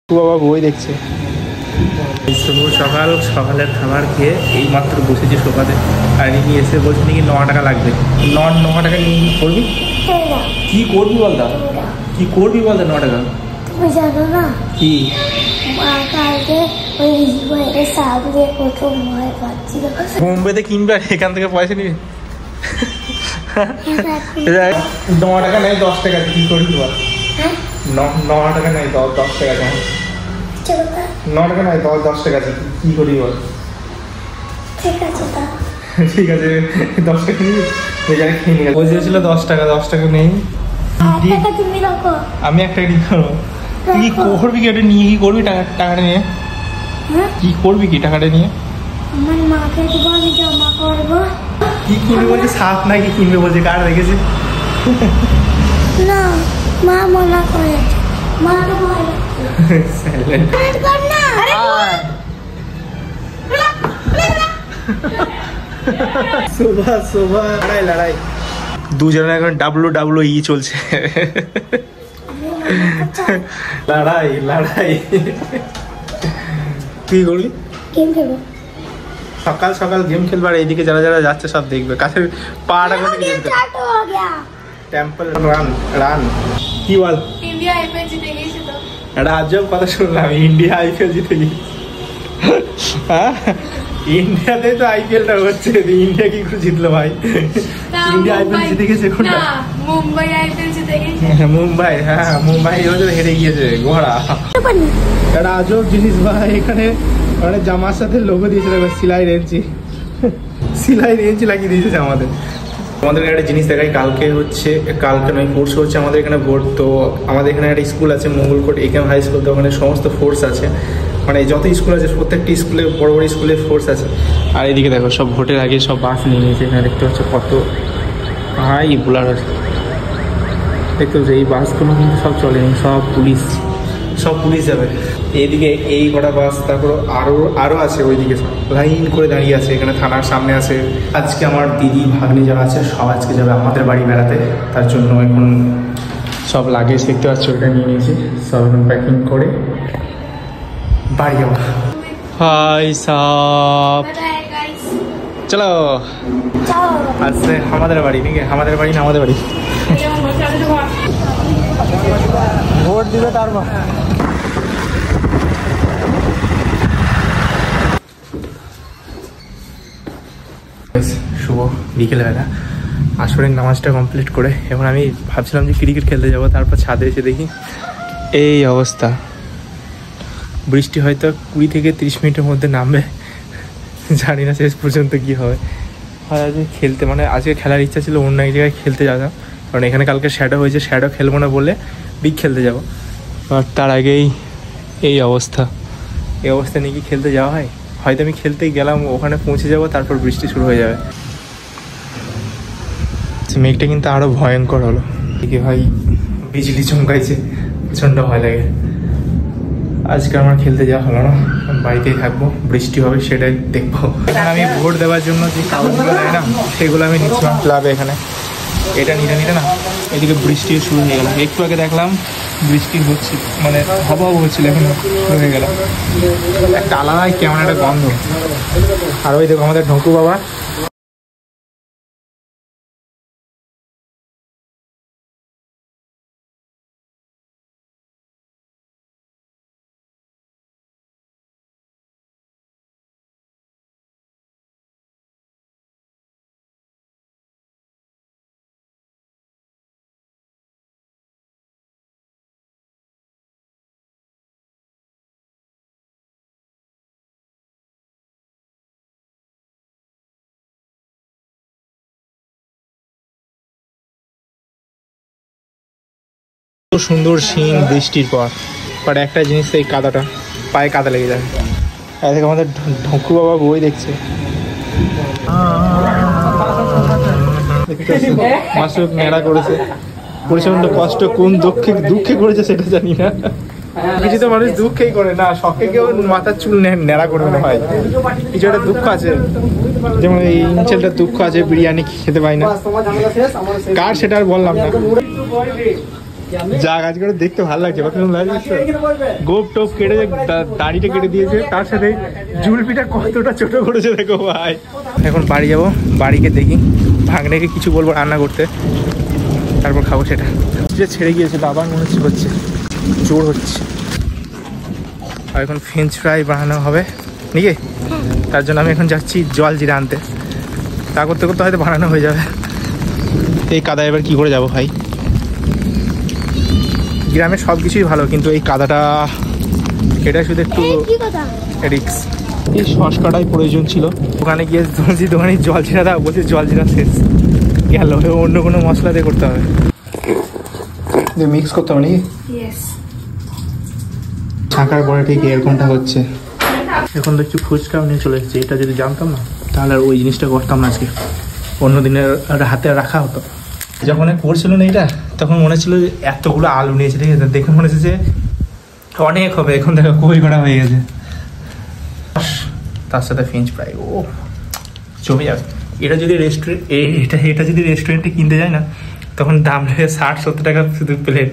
বাবা বই দেখছে। শুভ সকাল, সকালের খাবার খেয়ে এই মাত্র বসেছি সোফাতে। আর ইনি এসে বলছে নাকি 9 টাকা লাগবে। 9 টাকা নিয়ে কি করবি? কি করবি বল দা, কি করবি বল দা 9 টাকা? তুমি জানো না কি? কালকে ওই সামনে কত ভয় পাচ্ছিল। বোম্বেতে কিনবে আর এখান থেকে পয়সা নিবি? 9 টাকা নেই, 10 টাকা কি করবি বল? 9 টাকা নেই, 10 টাকা নেই। 9 টাকা নাই, 10 টাকা আছে, কি করি বল? ঠিক আছে ঠিক আছে, 10 টাকা নিবি? বলছিল 10 টাকা, 10 টাকা নেই। তুমি রাখো, আমি একটা কি করবো? তুই কি করবি? কি এটা নিয়ে কি করবি? টাকাটা নিয়ে কি করবি? কি টাকাটা নিয়ে আমার মাকে দেবো, আমি জমা করবো। কি কিনবে বলছে? সাপ নাকি কিনবে বলছে, কার দেখেছে? না, মা মনা করেছে, মা তো ভয় লড়াই। দুজনে এখন WWE চলছে। লড়াই লড়াই। কি করবি? গেম খেলবো। সকাল সকাল গেম খেলবো আর এইদিকে যারা যারা যাচ্ছে সব দেখবে। কাছে পাটা করে টেম্পল রান রান। কি বল? ইন্ডিয়া আইপিএল জিতে গেছে তো। একটা আজব কথা শুনলাম, ইন্ডিয়া আইপিএল জিতে গেছে। হ্যাঁ, ইন্ডিয়াতে তো আইপিএলটা হচ্ছে, ইন্ডিয়া কি করে জিতলো ভাই? ইন্ডিয়া আইপিএল জিতে গেছে কোনটা? মুম্বাই আইপিএল জিতে গেছে। মুম্বাই, হ্যাঁ মুম্বাই হেরে গিয়েছে ঘোড়া। একটা আজব জিনিস ভাই, এখানে মানে জামার সাথে লোগো দিয়েছিল, সিলাই রেঞ্চি, সিলাই রেঞ্চি লাগিয়ে দিয়েছে আমাদের। আমাদের একটা জিনিস দেখাই, কালকে নয় পরশু হচ্ছে আমাদের এখানে ভোট। তো আমাদের এখানে একটা স্কুল আছে মঙ্গলকোট একেএম হাই স্কুল। তো ওখানে সমস্ত ফোর্স আছে, মানে যত স্কুল আছে প্রত্যেকটি স্কুলে বড় বড় স্কুলের ফোর্স আছে। আর এদিকে দেখো সব ভোটের আগে সব বাস নিয়ে নিয়েছে। এখানে দেখতে হচ্ছে কত হাই বুলার আছে, দেখতে হচ্ছে এই বাসগুলো কিন্তু সব চলেনি, সব পুলিশ যাবে। এইদিকে এই কটা বাস, তারপর আরো আছে ওইদিকে সব লাইন করে দাঁড়িয়ে আছে। এখানে থানার সামনে আছে। আজকে আমার দিদি ভাগ্নি যারা আছে সব আজকে যাবে আমাদের বাড়ি বেড়াতে, তার জন্য এখন সব লাগেজ দেখতে পাচ্ছ ওটা নিয়ে নিয়েছি, সব এখন প্যাকিং করে বাড়ি যাবো। হাই সাপ, চলো আজকে আমাদের বাড়ি নাকি? আমাদের বাড়ি না আমাদের বাড়ি ভোট দিবে তারপর। শুভ বিকেলবেলা আসরের নামাজটা কমপ্লিট করে এখন আমি ভাবছিলাম যে ক্রিকেট খেলতে যাবো। তারপর ছাদে এসে দেখি এই অবস্থা। বৃষ্টি হয়তো 20 থেকে 30 মিনিটের মধ্যে নামবে, জানি না শেষ পর্যন্ত কি হবে। হয় আজকে খেলতে, মানে আজকে খেলার ইচ্ছা ছিল অন্য এক জায়গায় খেলতে যাওয়া, কারণ এখানে কালকে শ্যাডো হয়েছে, শ্যাডো খেলবো না বলে বিগ খেলতে যাবো। আর তার আগেই এই অবস্থা নিয়ে কি খেলতে যাওয়া হয়? হয়তো আমি খেলতেই গেলাম, ওখানে পৌঁছে যাবো, তারপর বৃষ্টি শুরু হয়ে যাবে। মেঘটা কিন্তু আরও ভয়ঙ্কর হলো। এদিকে ভাই বিজলি চমকাইছে, প্রচণ্ড ভয় লাগে। আজকে আমার খেলতে যাওয়া হলো না, বাড়িতেই থাকবো, বৃষ্টি হবে সেটাই দেখবো। এখানে আমি ভোট দেওয়ার জন্য যে কাগজগুলো দেয় না সেগুলো আমি নিচ্ছিলাম ক্লাবে। এখানে এটা নিতে না, এদিকে বৃষ্টি শুরু হয়ে গেল। একটু আগে দেখলাম বৃষ্টি হচ্ছে, মানে হওয়া হচ্ছিল, এখন শুরু হয়ে গেল। একটা আলাদাই কেমন একটা গন্ধ। আর ওই দেখো আমাদের ঢঙ্কু বাবা সুন্দর সিন বৃষ্টির পর। বাট একটা জিনিস, এই কাদাটা, পায়ে কাদা লেগে যায়। দেখো আমাদের ঢঙ্কু বাবা বই দেখছে, মাসুক নেড়া করেছে, প্রচন্ড কষ্ট। কোন দুঃখে করেছে সেটা জানি না। কিছু তো মানুষ দুঃখেই করে না, শখে কেউ মাথার চুল নেড়া করবে না ভাই। কিছু একটা দুঃখ আছে, যেমন এই ছেলেটার দুঃখ আছে, বিরিয়ানি খেতে পাই না। কার সেটা আর বললাম না। যা কাজ করে দেখতে ভালো লাগছে, কত সুন্দর লাগছে। গোপ টোপ কেটে দাড়িটা কেটে দিয়েছে, তার সাথে জুলপিটা কতটা ছোট করেছে দেখো ভাই। এখন বাড়ি যাবো, বাড়িকে দেখি ভাগ্নেকে কিছু বলবো রান্না করতে, তারপর খাবো সেটা। যে ছেড়ে গিয়েছিল আবার মনে হচ্ছে জোর হচ্ছে। আর এখন ফ্রেঞ্চ ফ্রাই বানানো হবে নাকি, তার জন্য আমি এখন যাচ্ছি জল জিরা আনতে। তা করতে করতে হয়তো বানানো হয়ে যাবে। এই কাদা এবার কি করে যাবো ভাই? গ্রামে সব কিছুই ভালো, কিন্তু এই কাদাটা এটা শুধু একটু রিক্স। এই সসকাটাই প্রয়োজন ছিল। দোকানে গিয়ে দোকানে জল জিরা দাও, বলছি জল জিরা শেষ গেল, অন্য কোনো মশলা দিয়ে করতে হবে, মিক্স করতে হবে নাকি? ছাঁকার পরে ঠিক এরকমটা হচ্ছে। এখন দেখছি ফুচকাও নিয়ে চলে এসেছে। এটা যদি জানতাম না তাহলে আর ওই জিনিসটা করতাম না আজকে, অন্য দিনের হাতে রাখা হতো। যখন করছিল না এটা, তখন মনে ছিল যে এতগুলো আলু নিয়েছে, ঠিক আছে, দেখে মনে হচ্ছে যে অনেক হবে। এখন দেখো কই করা হয়ে গেছে, তার সাথে ফ্রেঞ্চ ফ্রাই, ও জমে যাবে। এটা যদি এটা যদি রেস্টুরেন্টে কিনতে যায় না, তখন দাম লাগে 60-70 টাকা শুধু প্লেট।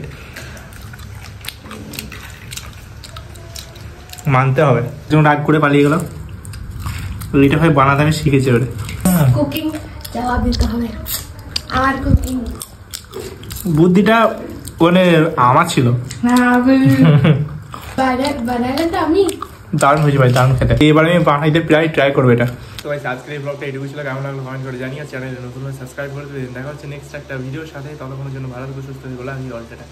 মানতে হবে, যেমন রাগ করে পালিয়ে গেলাম। এইটা ভাই বানাতে আমি শিখেছি ওরে। কুকিং জবাব দিতে হবে, আর কুকিং বুদ্ধিটা মানে আমার ছিল। বানালে আমি দারুণ হয়েছে ভাই, দারুণ খেতে। এবার আমি বানাইতে প্রায় ট্রাই করবো এটা। তো ভাই আজকের এই ব্লগটা এটুকু ছিল, কেমন লাগলো কমেন্ট করে জানিয়ে, চ্যানেলে নতুন সাবস্ক্রাইব করে দেবেন। দেখা হচ্ছে নেক্সট একটা ভিডিওর সাথে, ততক্ষণের জন্য ভালো থাকবে, সুস্থ হয়ে গেলে আমি অলরেডি।